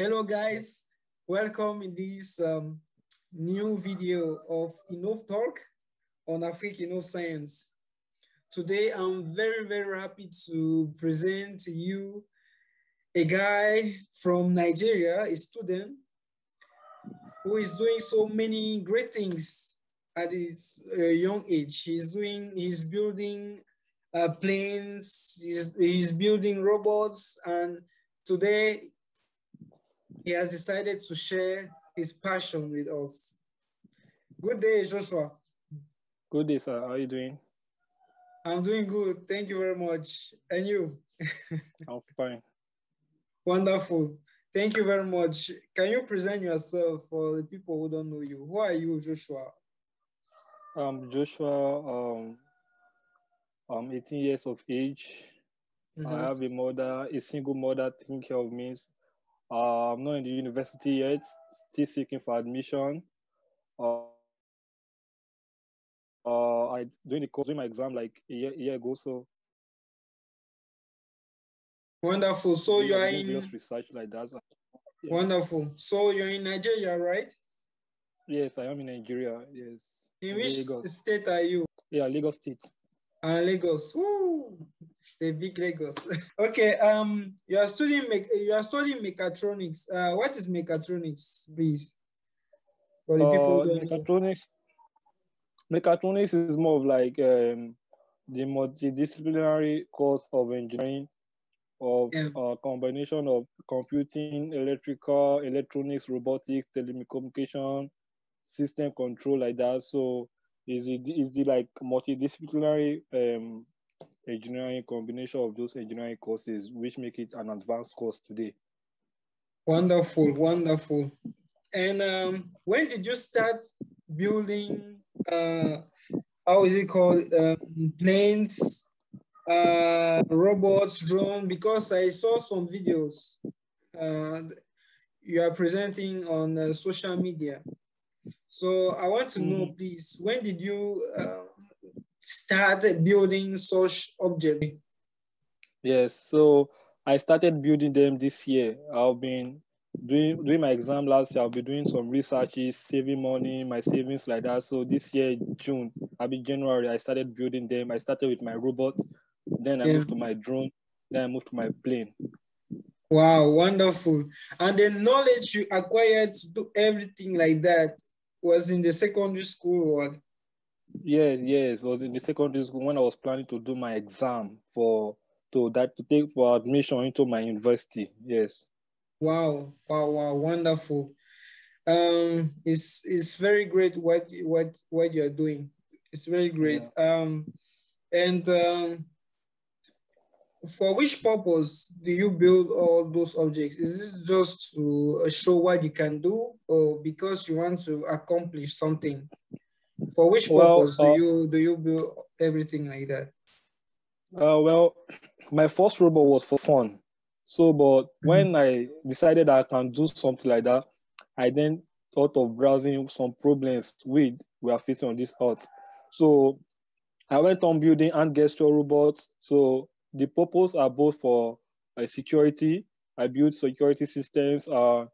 Hello guys, welcome in this new video of Innov Talk on Afrik-innovscience. Today I'm very happy to present to you a guy from Nigeria, a student who is doing so many great things at his young age. He's building planes, he's building robots, and today he has decided to share his passion with us. Good day, Joshua. Good day, sir. How are you doing? I'm doing good. Thank you very much. And you? I'm fine. Wonderful. Thank you very much. Can you present yourself for the people who don't know you? Who are you, Joshua? I'm Joshua. I'm 18 years of age. I have a mother, a single mother taking care of me. I'm not in the university yet, still seeking for admission. I doing my exam like a year ago, so wonderful. So you are in research like that. Yeah. Wonderful. So you're in Nigeria, right? Yes, I am in Nigeria. Yes. In which Lagos state are you? Yeah, Lagos State. Lagos. Woo! The big Lagos. Okay. You are studying mechatronics. What is mechatronics, please? For the people who don't mechatronics. Know. Mechatronics is more of like the multidisciplinary course of engineering of a combination of computing, electrical, electronics, robotics, telecommunication, system control, like that. So is the like multidisciplinary engineering combination of those engineering courses, which make it an advanced course today. Wonderful, wonderful. And when did you start building? How is it called? Planes, robots, drone? Because I saw some videos you are presenting on social media. So I want to know, please, when did you start building such objects? Yes, so I started building them this year. I've been doing my exam last year. I'll be doing some researches, saving money, my savings like that. So this year, January, I started building them. I started with my robots, then I moved to my drone, then I moved to my plane. Wow, wonderful. And the knowledge you acquired to do everything like that was in the secondary school or? Yes, it was in the secondary school when I was planning to do my exam to take for admission into my university. Yes. Wow, wonderful. It's very great what you're doing. It's very great. Yeah. For which purpose do you build all those objects? Is it just to show what you can do, or because you want to accomplish something? For which purpose do you build everything like that? Well, my first robot was for fun. So, but when I decided I can do something like that, I then thought of browsing some problems we are facing on this earth. So I went on building hand gesture robots. So the purpose are both for security. I built security systems. My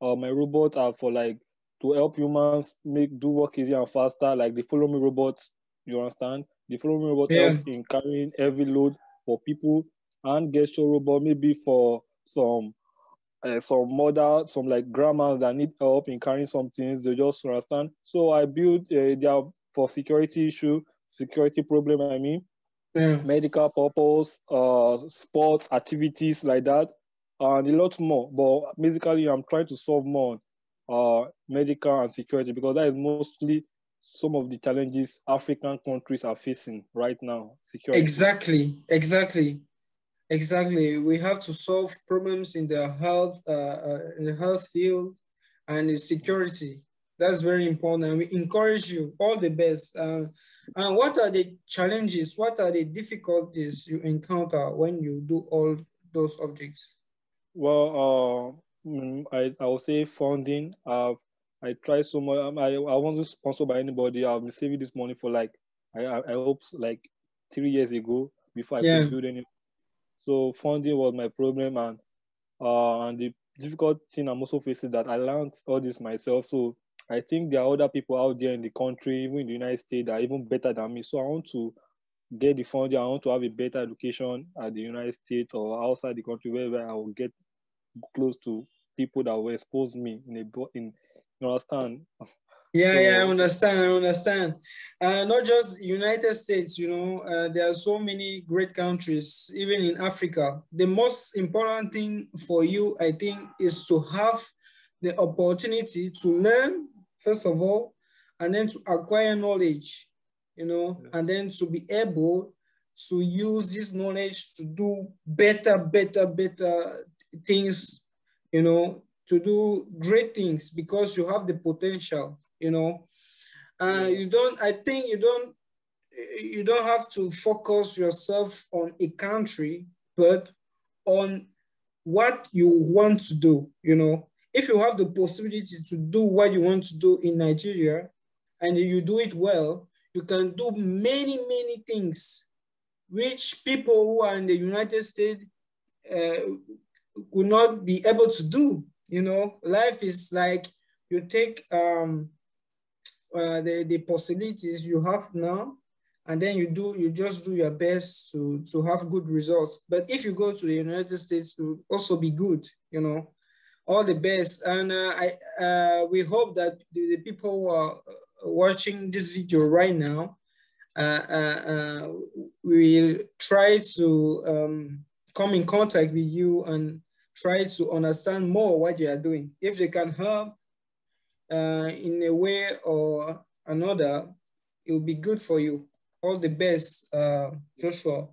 robots are for like to help humans do work easier and faster. Like the follow me robot, you understand? The follow me robot helps in carrying heavy load for people. Hand gesture robot maybe for some like grandmas that need help in carrying some things. They just understand. So I built they are for security problem. I mean, medical purpose, sports activities like that, and a lot more. But basically, I'm trying to solve more medical and security because that is mostly some of the challenges African countries are facing right now. Security. Exactly. We have to solve problems in the health field and in security. That's very important. And we encourage you all the best. And what are the challenges? What are the difficulties you encounter when you do all those objects? Well, I will say funding. I try so much. I wasn't sponsored by anybody. I've been saving this money for like I hope like 3 years ago before I could build any. So funding was my problem, and the difficult thing I'm also facing that I learned all this myself. So I think there are other people out there in the country, even in the United States, that are even better than me. So I want to get the funding. I want to have a better education at the United States or outside the country, where I will get close to people that will expose me you understand? Yeah, yeah, I So understand. I understand. Not just United States, there are so many great countries, even in Africa. The most important thing for you, I think, is to have the opportunity to learn, first of all, and then to acquire knowledge, and then to be able to use this knowledge to do better things, to do great things because you have the potential. You don't, I think you don't have to focus yourself on a country, but on what you want to do. If you have the possibility to do what you want to do in Nigeria and you do it well, you can do many things which people who are in the United States could not be able to do. Life is like you take the possibilities you have now, and then you just do your best to have good results. But if you go to the United States, it will also be good. All the best. And we hope that the people who are watching this video right now will try to come in contact with you and try to understand more what you are doing. If they can help in a way or another, it will be good for you. All the best, Joshua.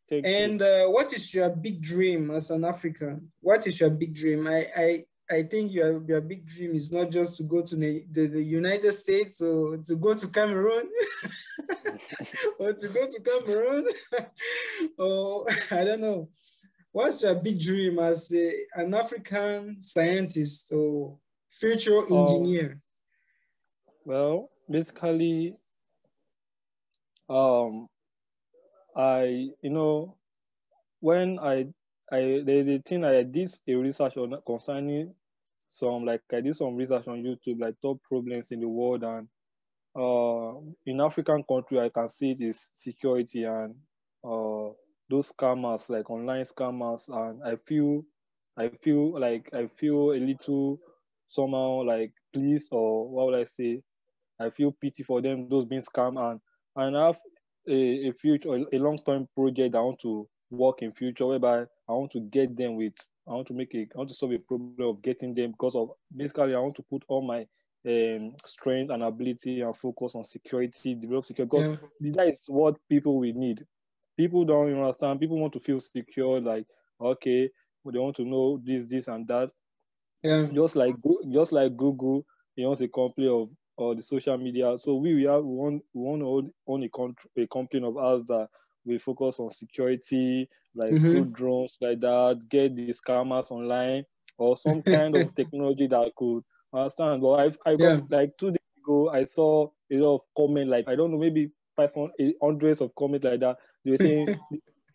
thank And you. what is your big dream as an African? What is your big dream? I think your big dream is not just to go to the United States or to go to Cameroon or to go to Cameroon or I don't know. What's your big dream as an African scientist or future engineer? Well, basically, um, when there's a thing I did a research on concerning I did some research on YouTube, like top problems in the world, and in African country, I can see it is security and those scammers, like online scammers, and I feel a little somehow like pleased, or what would I say? I feel pity for them, those being scammed, and I have a future, a long-term project I want to work in future, whereby I want to get them with, I want to solve a problem of getting them, because of basically I want to put all my strength and ability and focus on security, develop security, Yeah, because that is what people will need. People don't understand. People want to feel secure, like okay, but they want to know this, and that. yeah, Just like Google, he owns a company of or the social media. So we want to own a company of ours that we focus on security, like through drones like that, get the scammers online, or some kind of technology that could understand. But I got yeah, like 2 days ago, I saw a lot of comment, like I don't know, maybe 500 hundreds of comments like that. They were saying,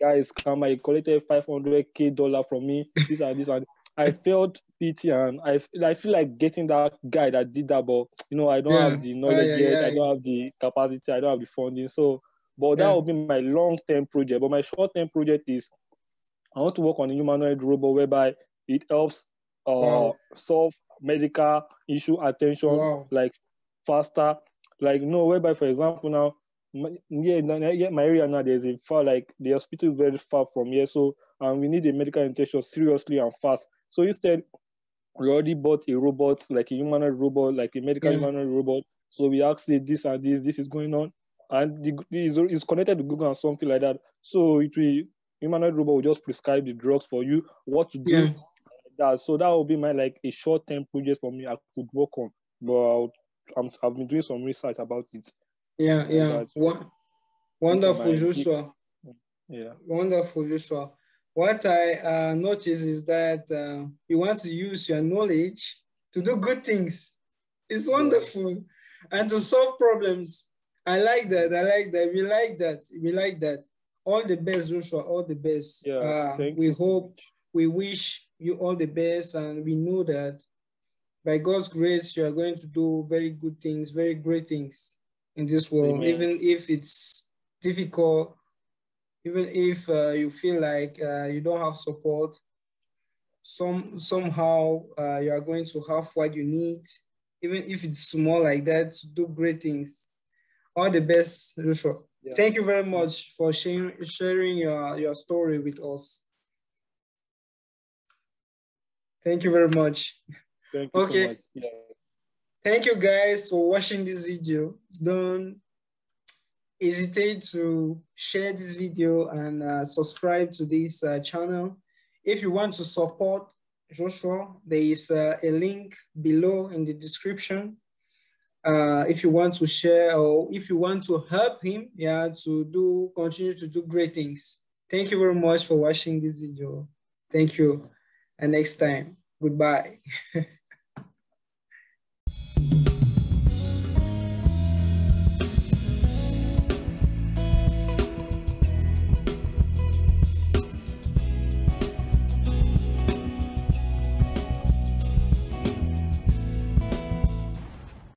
guys, scammer, he collected $500K from me, this and this, and I felt pity, and I feel like getting that guy that did that, but I don't yeah, have the knowledge yet, I yeah, don't have the capacity, I don't have the funding. So, but that yeah. will be my long-term project. But my short-term project is I want to work on a humanoid robot whereby it helps Wow, solve medical issue attention wow. like faster. Like no, whereby for example now, my area now there's a far, like the hospital is very far from here, so we need a medical attention seriously and fast. So instead, we already bought a robot, like a humanoid robot, like a medical Yeah, humanoid robot. So we asked it this and this is going on, and it's connected to Google and something like that. So humanoid robot will just prescribe the drugs for you, what to do. yeah, So that will be my like a short-term project for me I could work on. But I've been doing some research about it yeah, like yeah. that. So these are Wonderful, my big, Joshua. yeah. Wonderful, Joshua. What I notice is that you want to use your knowledge to do good things. It's Yeah. wonderful. And to solve problems. I like that. I like that. We like that. We like that. All the best, Joshua. All the best. Yeah. Thank We you so hope much. we wish you all the best, and we know that by God's grace, you are going to do very good things, very great things in this world. Amen. Even if it's difficult, even if you feel like you don't have support, somehow you are going to have what you need, even if it's small like that, to do great things. All the best, Joshua. Yeah. Thank you very much for sharing your story with us. Thank you very much. Thank you so much. Yeah. Thank you guys for watching this video. Don't hesitate to share this video and subscribe to this channel. If you want to support Joshua, there is a link below in the description. If you want to share, or if you want to help him, yeah, to continue to do great things. Thank you very much for watching this video. Thank you. And next time, goodbye.